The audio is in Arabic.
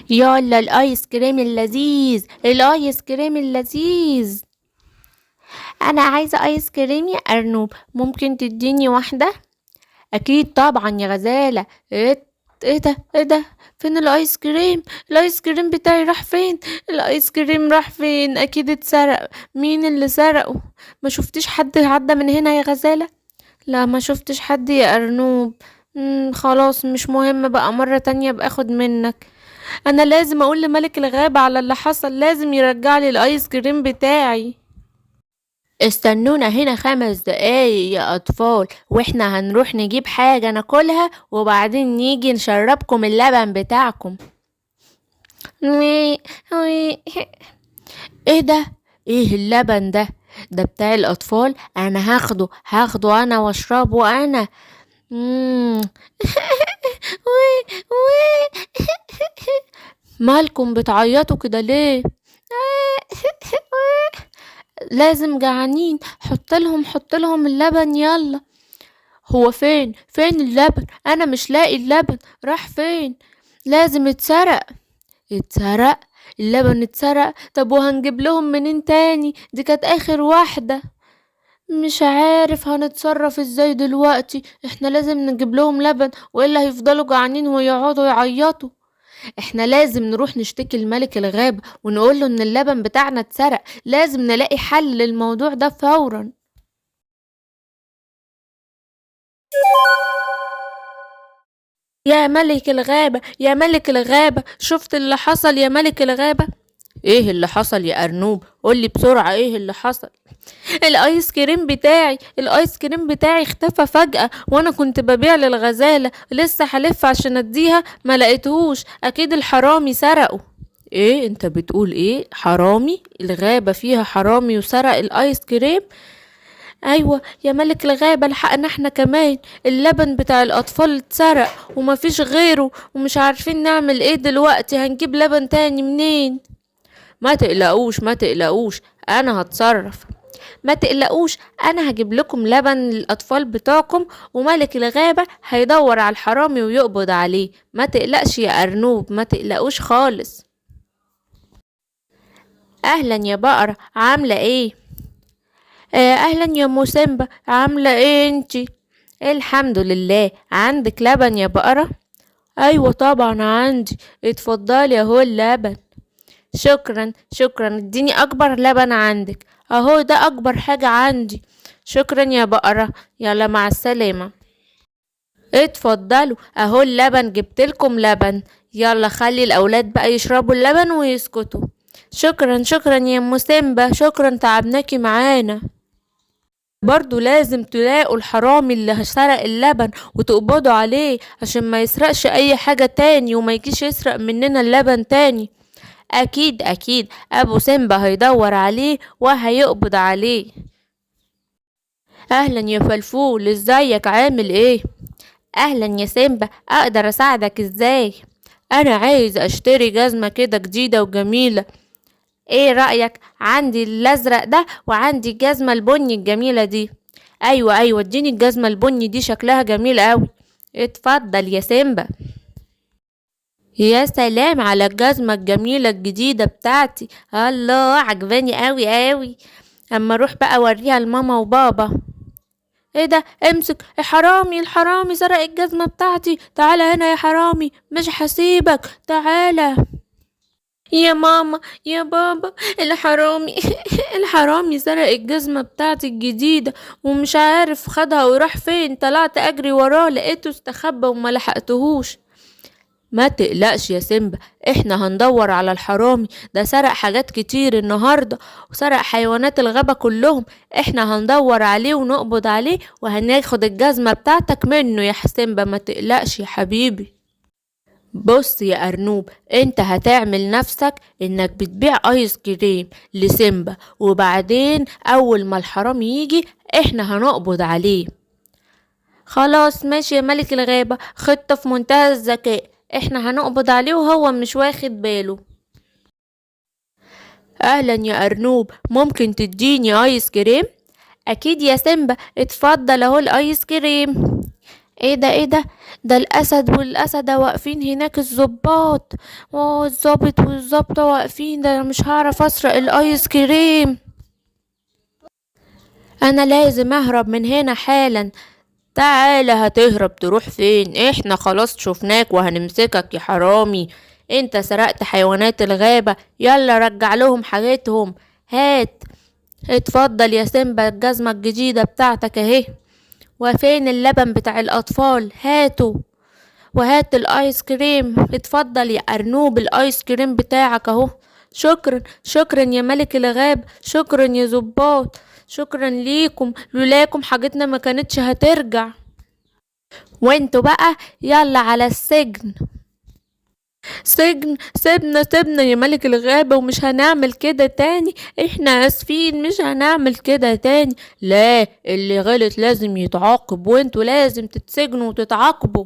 يلا الايس كريم اللذيذ، الايس كريم اللذيذ. انا عايزه ايس كريم يا ارنوب، ممكن تديني واحده؟ اكيد طبعا يا غزاله. ايه ده؟ فين الايس كريم؟ الايس كريم بتاعي راح فين؟ الايس كريم راح فين؟ اكيد اتسرق. مين اللي سرقه؟ ما شفتيش حد عدى من هنا يا غزاله؟ لا، ما شفتش حد يا ارنوب. خلاص مش مهم بقى، مرة تانية باخد منك. انا لازم اقول لملك الغابة على اللي حصل، لازم يرجع لي الايس كريم بتاعي. استنونا هنا 5 دقايق يا اطفال، واحنا هنروح نجيب حاجة ناكلها وبعدين نيجي نشربكم اللبن بتاعكم. وي وي. ايه ده؟ ايه اللبن ده؟ ده بتاع الاطفال، انا هاخده انا واشربه انا. مم. وي وي. مالكم بتعيطوا كده ليه؟ لازم جعانين، حط لهم اللبن يلا. هو فين اللبن؟ انا مش لاقي اللبن، راح فين؟ لازم اتسرق. اللبن اتسرق. طب وهنجيب لهم منين تاني؟ دي كانت اخر واحدة. مش عارف هنتصرف ازاي دلوقتي، احنا لازم نجيب لهم لبن والا هيفضلوا جعانين ويقعدوا يعيطوا. احنا لازم نروح نشتكي لملك الغابة ونقوله ان اللبن بتاعنا اتسرق، لازم نلاقي حل للموضوع ده فورا. يا ملك الغابة، يا ملك الغابة، شفت اللي حصل يا ملك الغابة؟ ايه اللي حصل يا ارنوب؟ قولي بسرعة ايه اللي حصل. الايس كريم بتاعي اختفى فجأة، وانا كنت ببيع للغزالة، لسه هلف عشان اديها ما لقيتهوش، اكيد الحرامي سرقه. ايه انت بتقول ايه؟ حرامي؟ الغابة فيها حرامي وسرق الايس كريم؟ ايوه يا ملك الغابة، لحقنا احنا كمان. اللبن بتاع الاطفال اتسرق ومفيش غيره، ومش عارفين نعمل ايه دلوقتي، هنجيب لبن تاني منين؟ ما تقلقوش، انا هتصرف. ما تقلقوش، انا هجيب لكم لبن للاطفال بتوعكم، وملك الغابة هيدور على الحرامي ويقبض عليه. ما تقلقش يا ارنوب، ما تقلقوش خالص. اهلا يا بقرة، عاملة ايه؟ اهلا يا موسمبا، عاملة ايه انتي؟ الحمد لله. عندك لبن يا بقرة؟ ايوه طبعا عندي، اتفضلي اهو اللبن. شكرا، اديني اكبر لبن عندك. اهو ده اكبر حاجة عندي. شكرا يا بقرة، يلا مع السلامة. اتفضلوا اهو اللبن، جبتلكم لبن. يلا خلي الاولاد بقى يشربوا اللبن ويسكتوا. شكرا يا ام سيمبا، شكرا تعبناكي معانا. برضو لازم تلاقوا الحرامي اللي سرق اللبن وتقبضوا عليه عشان ما يسرقش اي حاجة تاني وما يجيش يسرق مننا اللبن تاني. اكيد ابو سيمبا هيدور عليه وهيقبض عليه. اهلا يا فلفول، ازيك؟ عامل ايه؟ اهلا يا سيمبا، اقدر اساعدك ازاي؟ انا عايز اشتري جزمة كده جديدة وجميلة. ايه رأيك؟ عندي الازرق ده وعندي الجزمة البني الجميلة دي. ايوه اديني الجزمة البني دي، شكلها جميل قوي. اتفضل يا سيمبا. يا سلام على الجزمة الجميلة الجديدة بتاعتي، الله عجباني قوي. اما اروح بقى اوريها لماما وبابا. ايه ده؟ امسك الحرامي سرق الجزمة بتاعتي، تعالى هنا يا حرامي، مش هسيبك، تعالى. يا ماما، يا بابا، الحرامي الحرامي سرق الجزمة بتاعتي الجديدة ومش عارف خدها وراح فين، طلعت اجري وراه لقيته استخبى وما لحقتهوش. ما تقلقش يا سيمبا، احنا هندور على الحرامي ده، سرق حاجات كتير النهاردة وسرق حيوانات الغابة كلهم. احنا هندور عليه ونقبض عليه وهناخد الجزمة بتاعتك منه يا سيمبا، ما تقلقش يا حبيبي. بص يا أرنوب، انت هتعمل نفسك انك بتبيع ايس كريم لسيمبا، وبعدين اول ما الحرامي يجي احنا هنقبض عليه. خلاص ماشي يا ملك الغابة، خطة في منتهى الذكاء. احنا هنقبض عليه وهو مش واخد باله. اهلا يا ارنوب، ممكن تديني ايس كريم؟ اكيد يا سيمبا، اتفضل اهو الايس كريم. ايه ده ده الاسد والاسدة واقفين هناك، الضباط والظابط والظابطة واقفين، ده أنا مش هعرف اسرق الايس كريم. انا لازم اهرب من هنا حالا. تعالى، هتهرب تروح فين؟ احنا خلاص شفناك وهنمسكك يا حرامي. انت سرقت حيوانات الغابة، يلا رجع لهم حاجتهم. هات. اتفضل يا سيمبا، الجزمة الجديدة بتاعتك اهي. وفين اللبن بتاع الاطفال؟ هاته. وهات الايس كريم، اتفضل يا ارنوب، الايس كريم بتاعك اهو. شكرا شكرا يا ملك الغاب، شكرا يا ظباط، شكرا ليكم، لولاكم حاجتنا ما كانتش هترجع. وانتوا بقى يلا على السجن. سجن؟ سيبنا يا ملك الغابة، ومش هنعمل كده تاني. احنا اسفين، مش هنعمل كده تاني. لا، اللي غلط لازم يتعاقب، وانتوا لازم تتسجنوا وتتعاقبوا.